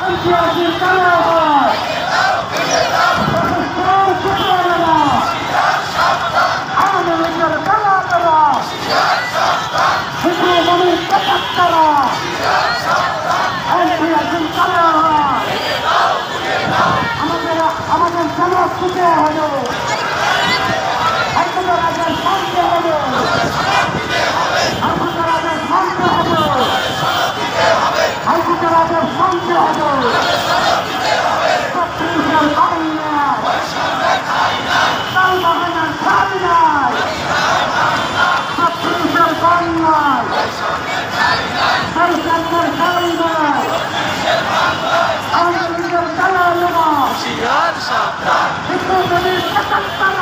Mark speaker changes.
Speaker 1: ঐতিহাসিক কারাগার আওয়ামী লীগের কারাগারা হিন্দু মানুষ কারা ঐতিহাসিক কারাগার আমাদের সমাজ থেকে হলো হাইকোর্টের আগে শান্তি হলো হাইকোর্টের আগে শান্তি হলো হাইকোর্টের আগে শান্তি হলো সত্যিকার বাড়ি নাই তাই বাগানের ছাড়ি নাই সত্যিকার বাড়ি নাই সরকারের ছাড়ি নাই আওয়ামী লীগের কালা লোক হিন্দু মানুষ